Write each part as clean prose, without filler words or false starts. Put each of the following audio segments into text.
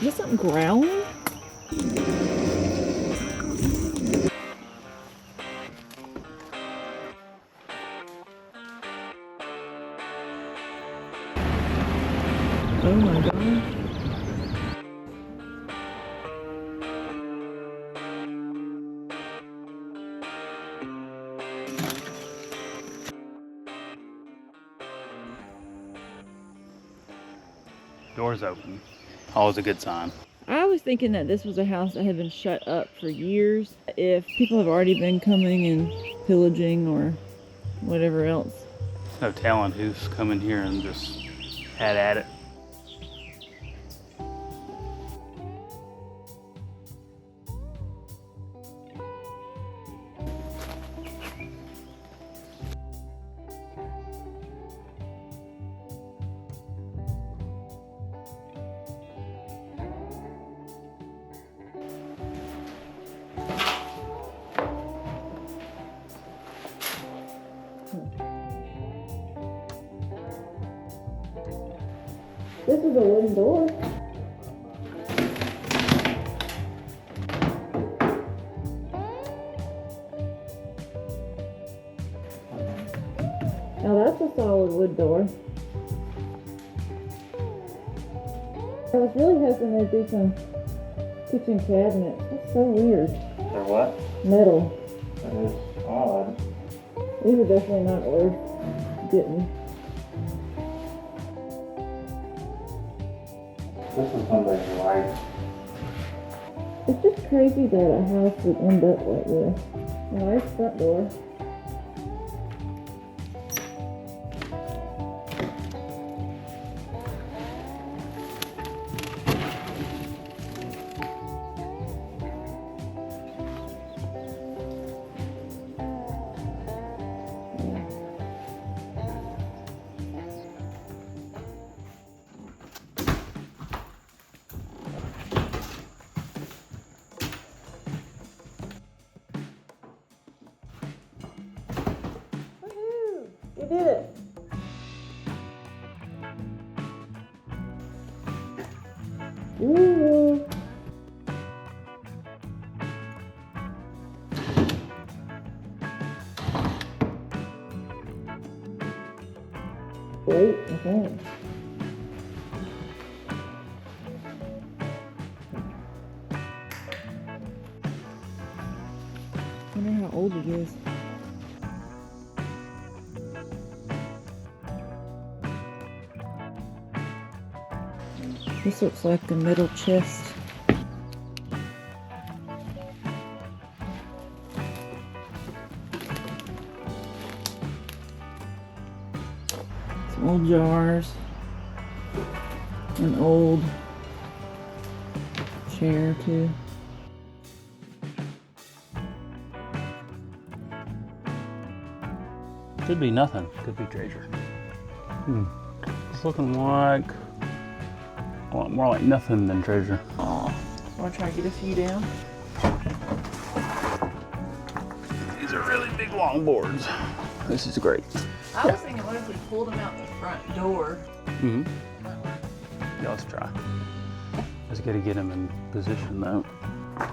Is something growling? Oh my god. Doors open. Always a good sign. I was thinking that this was a house that had been shut up for years. If people have already been coming and pillaging or whatever else. No telling who's come in here and just had at it. This is a wooden door. Now that's a solid wood door. I was really hoping they'd do some kitchen cabinets. That's so weird. They're what? Metal. That is odd. These are definitely not worth getting. This is somebody's life. It's just crazy that a house would end up like this. A nice front door. You did it. Ooh. Great, okay. I wonder how old it is. This looks like the middle chest. Some old jars. An old chair too. Could be nothing. Could be treasure. It's looking like a lot more like nothing than treasure. Oh, want to try to get a few down? These are really big long boards. This is great. I was thinking, what if we pulled them out the front door? Mm-hmm. Yeah, let's try. Just gotta get them in position though. A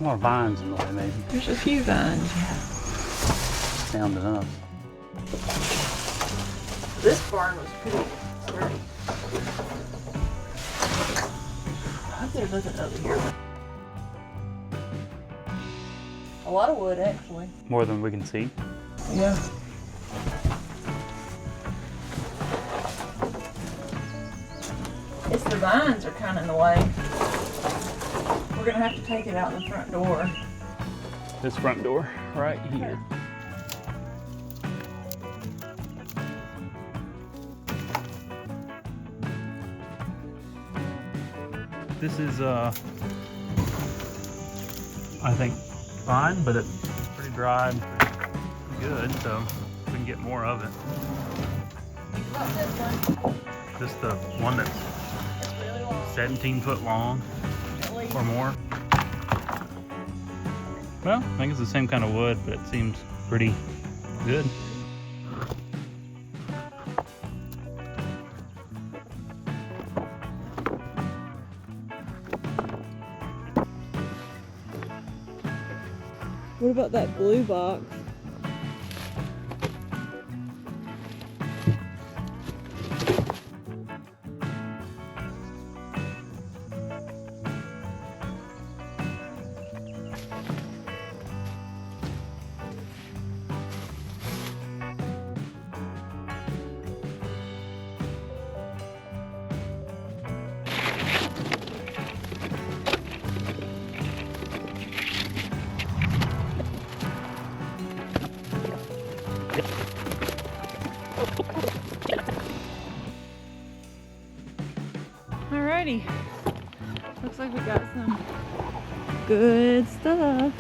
lot of vines in the way, maybe. There's a few vines. Sound enough. This barn was pretty sturdy. I hope there's nothing over here. A lot of wood, actually. More than we can see. Yeah. It's the vines are kind of in the way. We're gonna have to take it out the front door. This front door right here. This is I think fine, but it's pretty dry and pretty good, so we can get more of it. What's this one? This is the one that's Really long. 17 foot long or more. Well, I think it's the same kind of wood, but it seems pretty good. What about that blue box? Alrighty, looks like we got some good stuff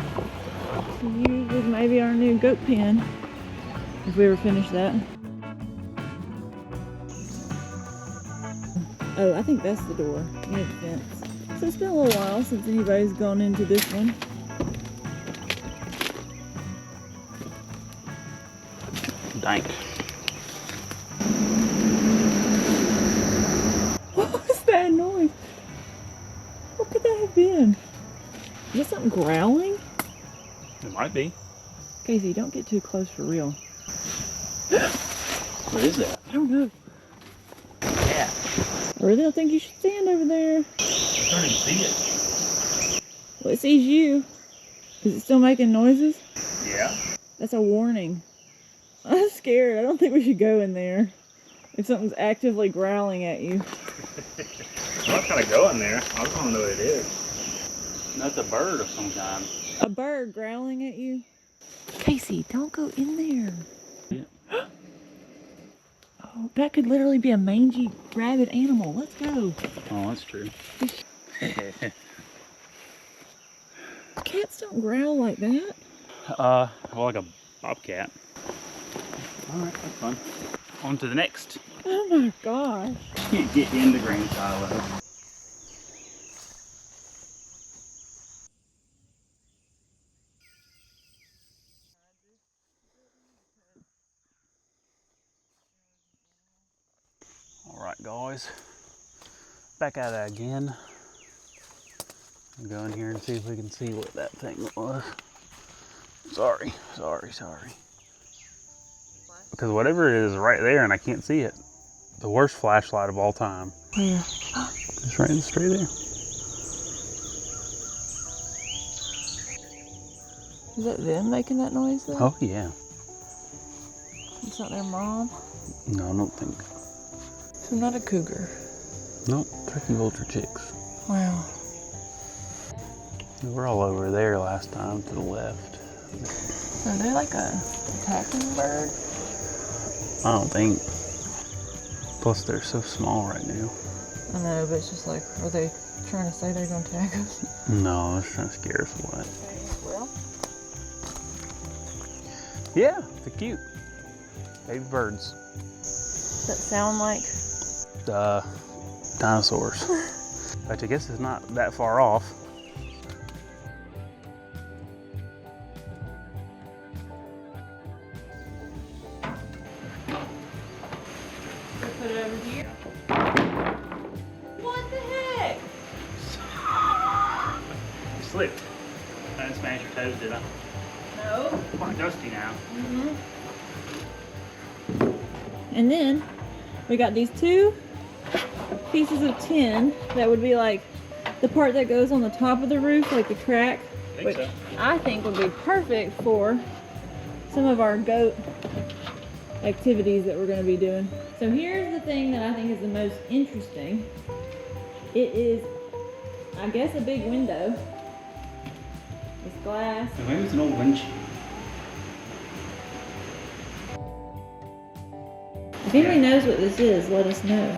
to use with maybe our new goat pen, if we ever finish that. Oh, I think that's the door near the fence. So it's been a little while since anybody's gone into this one. Dank. What was that noise? What could that have been? Is that something growling? It might be. Casey, don't get too close for real. What is that? I don't know. Yeah. I really don't think you should stand over there. I don't even see it. Well, it sees you. Is it still making noises? Yeah. That's a warning. I'm scared. I don't think we should go in there if something's actively growling at you. I'm not gonna go in there. I just wanna know what it is. That's a bird of some kind. A bird growling at you? Casey, don't go in there. Yeah. Oh, that could literally be a mangy, rabid animal. Let's go. Oh, that's true. Cats don't growl like that. Well, like a bobcat. Alright, that's fun. On to the next. Oh my gosh. Can't get in the grain silo. Alright guys, back at it again. I'll go in here and see if we can see what that thing was. Sorry. Because whatever it is right there and I can't see it. The worst flashlight of all time. Where? Just right in the straight there. Is that them making that noise though? Oh yeah. It's not their mom? No, I don't think. So not a cougar. Nope, turkey vulture chicks. Wow. We were all over there last time to the left. Are they like a attacking bird? I don't think. Plus they're so small right now. I know, but it's just like, are they trying to say they're going to attack us? No, they're trying to scare us away. Well. Yeah, they're cute. Baby birds. Does that sound like? Dinosaurs. But I guess it's not that far off. Put it over here. What the heck? You slipped. I didn't smash your toes, did I? No. It's quite dusty now. And then we got these two pieces of tin that would be like the part that goes on the top of the roof, like the track, which so. I think would be perfect for some of our goat activities that we're going to be doing. So here's the thing that I think is the most interesting. It is, I guess, a big window. It's glass. So maybe it's an old windshield. If anybody knows what this is, let us know.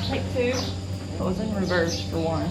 Take two. It was in reverse for one.